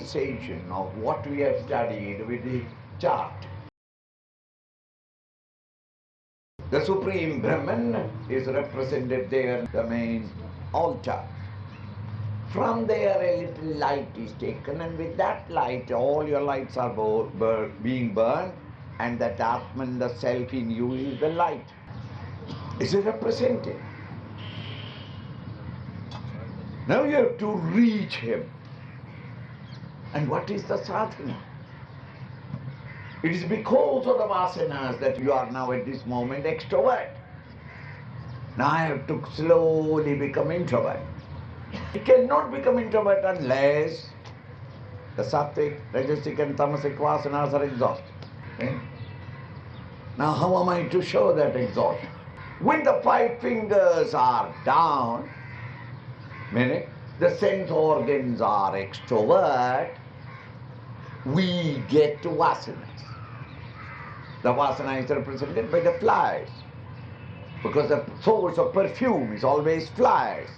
visualization of what we have studied with the chart. The Supreme Brahman is represented there, the main altar. From there a little light is taken, and with that light all your lights are being burned, and that Atman, the self in you, is the light. Is it represented? Now you have to reach him. And what is the sadhana? It is because of the vasanas that you are now at this moment extrovert. Now I have to slowly become introvert. You cannot become introvert unless the sattvic, rajasic and tamasic vasanas are exhausted. Okay? Now how am I to show that exhaustion? When the 5 fingers are down, meaning the sense organs are extrovert, we get to vasanas. The vasana is represented by the flowers, because the source of perfume is always flowers.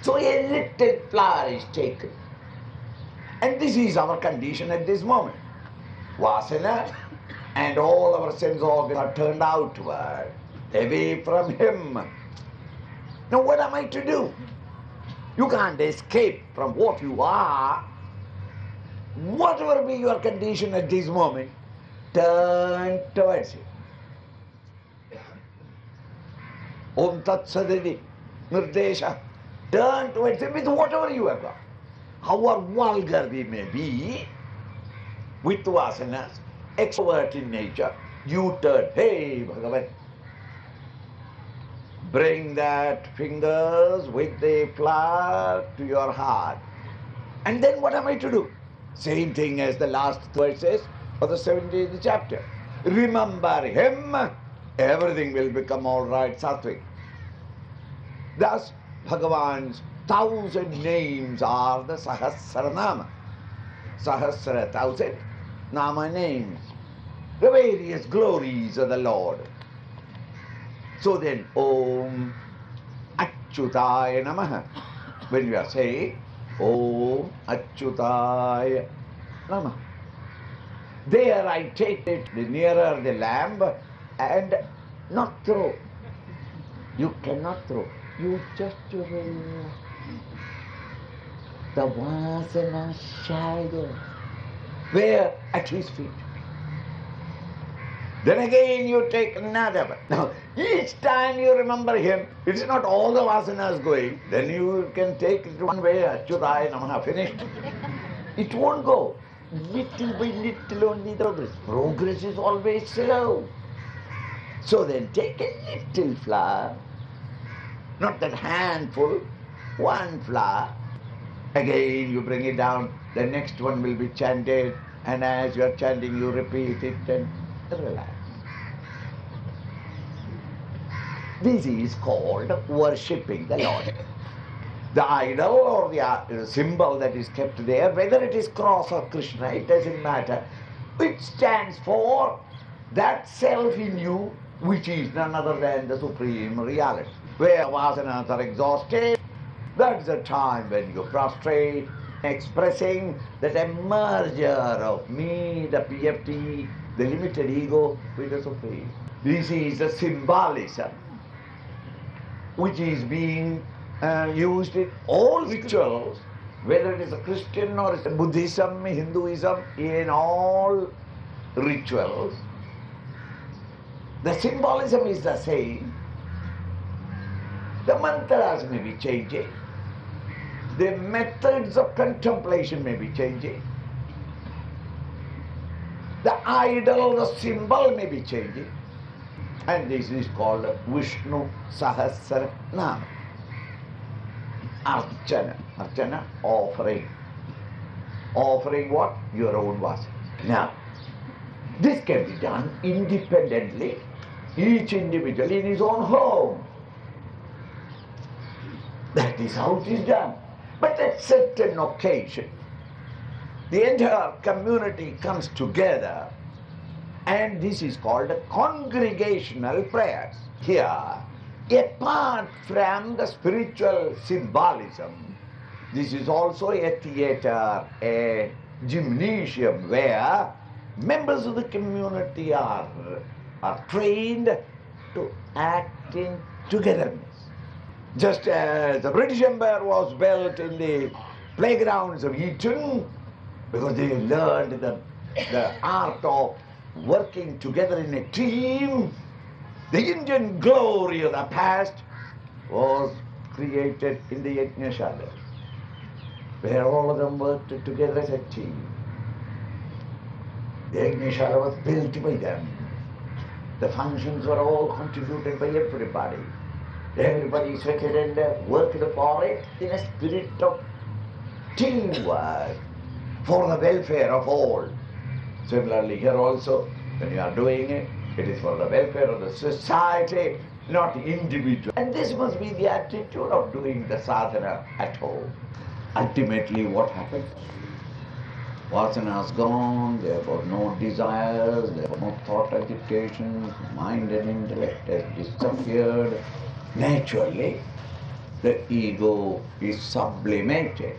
So a little flower is taken. And this is our condition at this moment. Vasana and all our sense organs are turned outward, away from him. Now what am I to do? You can't escape from what you are. Whatever be your condition at this moment, turn towards him. Om Tat Sadidi, Nirdesha. Turn towards him with whatever you have got. However vulgar we may be, with vasanas, extrovert in nature, you turn, hey Bhagavan, bring that fingers with the flower to your heart. And then what am I to do? Same thing as the last verses of the 17th chapter. Remember him, everything will become all right, sattvic. Thus, Bhagavan's 1,000 names are the Sahasranama. Sahasra, 1,000 Nama names. The various glories of the Lord. So then, Om Achyutaya Namaha. When we are saying, Om Achyutaya Namaha. There I take it nearer the lamb and not throw. You cannot throw. You just relax. The vasana shadow. Where? At his feet. Then again you take another one. Now, each time you remember him, it is not all the vasanas going. Then you can take it one way, Achyutaya Namaha, finished. It won't go. Little by little only the progress. Progress is always slow. So then take a little flower, not that handful, one flower. Again you bring it down, the next one will be chanted, and as you are chanting you repeat it and relax. This is called worshipping the Lord. The idol or the symbol that is kept there, whether it is cross or Krishna, it doesn't matter. It stands for that self in you which is none other than the Supreme Reality. Where vasanas are exhausted, that's the time when you prostrate, expressing that a merger of me, the PFT, the limited ego with the Supreme. This is the symbolism which is being used in all rituals, whether it is a Christian or it's a Buddhism, Hinduism, in all rituals. The symbolism is the same. The mantras may be changing. The methods of contemplation may be changing. The idol, the symbol may be changing. And this is called Vishnusahasranama. Archana. Archana, offering. Offering what? Your own vasana. Now, this can be done independently, each individual in his own home. That is how it is done. But at certain occasion, the entire community comes together, and this is called a congregational prayers. Here, apart from the spiritual symbolism, This is also a theatre, a gymnasium where members of the community are trained to act in togetherness. Just as the British Empire was built in the playgrounds of Eton, because they learned the art of working together in a team, the Indian glory of the past was created in the Yajna-shalas, where all of them worked together as a team. The Yajna-shala was built by them. The functions were all contributed by everybody. Everybody sweated and worked for it in a spirit of teamwork for the welfare of all. Similarly, here also, when you are doing it, it is for the welfare of the society, not individual. And this must be the attitude of doing the sadhana at home. Ultimately, what happens? Vasana has gone, therefore no desires, therefore no thought agitation, mind and intellect has disappeared. Naturally, the ego is sublimated.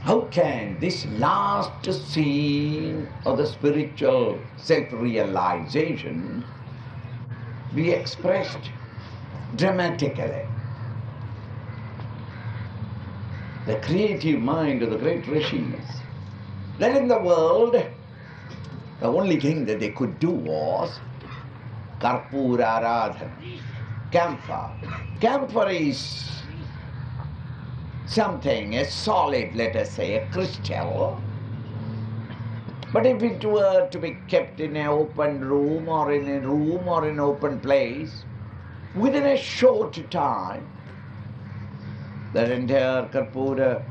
How can this last scene of the spiritual self-realization be expressed dramatically? The creative mind of the great rishis. Then in the world, the only thing that they could do was Karpura Aradhana, camphor. Camphor is something, a solid, let us say, a crystal. But if it were to be kept in an open room or in an open place, within a short time, that entire Karpura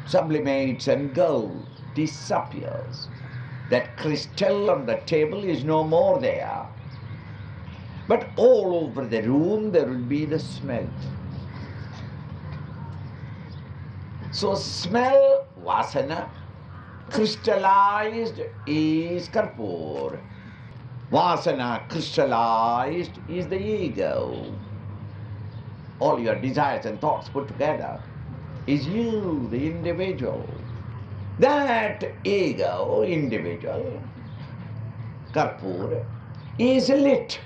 sublimates and gold, disappears. That crystal on the table is no more there. But all over the room there will be the smell. So smell, vasana, crystallized is karpur. Vasana crystallized is the ego. All your desires and thoughts put together is you, the individual. That ego, individual, karpur, is lit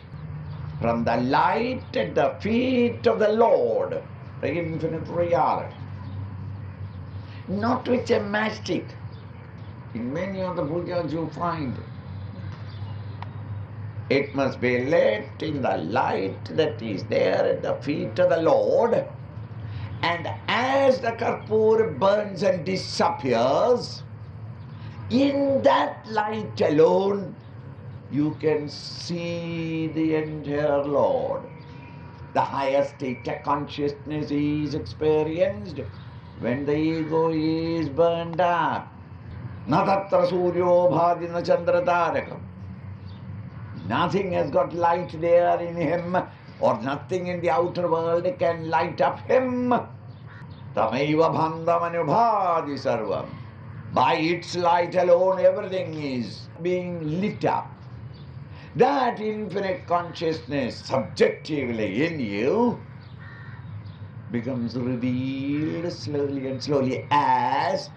from the light at the feet of the Lord, the infinite reality. Not with a matchstick. In many of the pujas you find it must be lit in the light that is there at the feet of the Lord. And as the karpur burns and disappears, in that light alone, you can see the entire Lord. The highest state of consciousness is experienced when the ego is burned up. Na tatra suryo bhadina chandra tarakam. Nothing has got light there in him, or nothing in the outer world can light up him. Tamaiva bhandam anubhadi sarvam. By its light alone, everything is being lit up. That infinite consciousness subjectively in you becomes revealed slowly and slowly as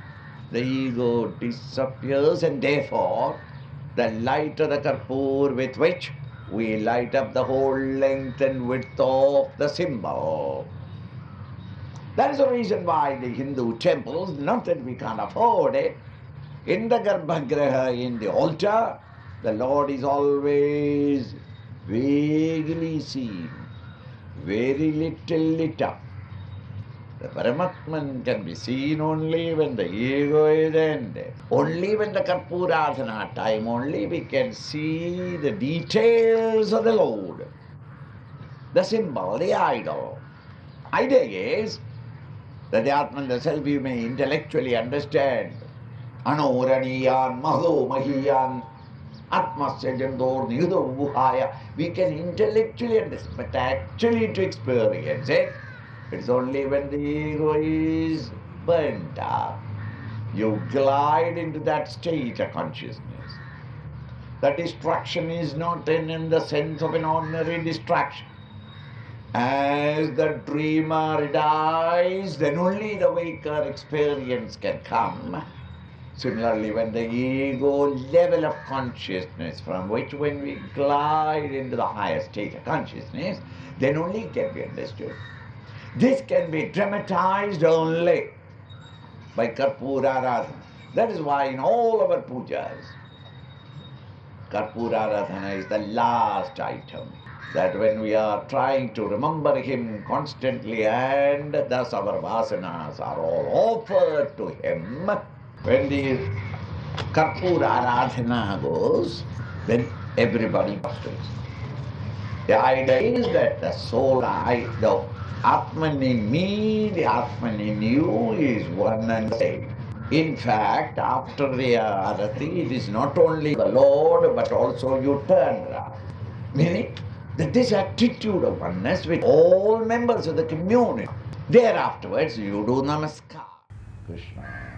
the ego disappears, and therefore the light of the karpur with which we light up the whole length and width of the symbol. That is the reason why the Hindu temples, not that we can't afford it, in the Garbhagriha, in the altar, the Lord is always vaguely seen, very little lit up. The Paramatman can be seen only when the ego is ended. Only when the Karpuradhana time, only we can see the details of the Lord, the symbol, the idol. Idea is that the Atman, the self, you may intellectually understand. Anoraniyan, Maho, Mahiyan, Atmasya Jandor, Nidho, Vuhaya. We can intellectually understand, but actually to experience it, it's only when the ego is burnt up. You glide into that state of consciousness. The distraction is not in the sense of an ordinary distraction. As the dreamer dies, then only the waker experience can come. Similarly, when the ego level of consciousness from which when we glide into the higher state of consciousness, then only it can be understood. This can be dramatized only by Karpura Aradhana. That is why in all our pujas, Karpura Aradhana is the last item. That when we are trying to remember him constantly and thus our vasanas are all offered to him, when the Karpura Aradhana goes, then everybody prostrates. The idea is that the soul, the Atman in me, the Atman in you is one and the same. In fact, after the arati, it is not only the Lord, but also you turn around. Meaning that this attitude of oneness with all members of the community. Thereafterwards, you do namaskar. Krishna.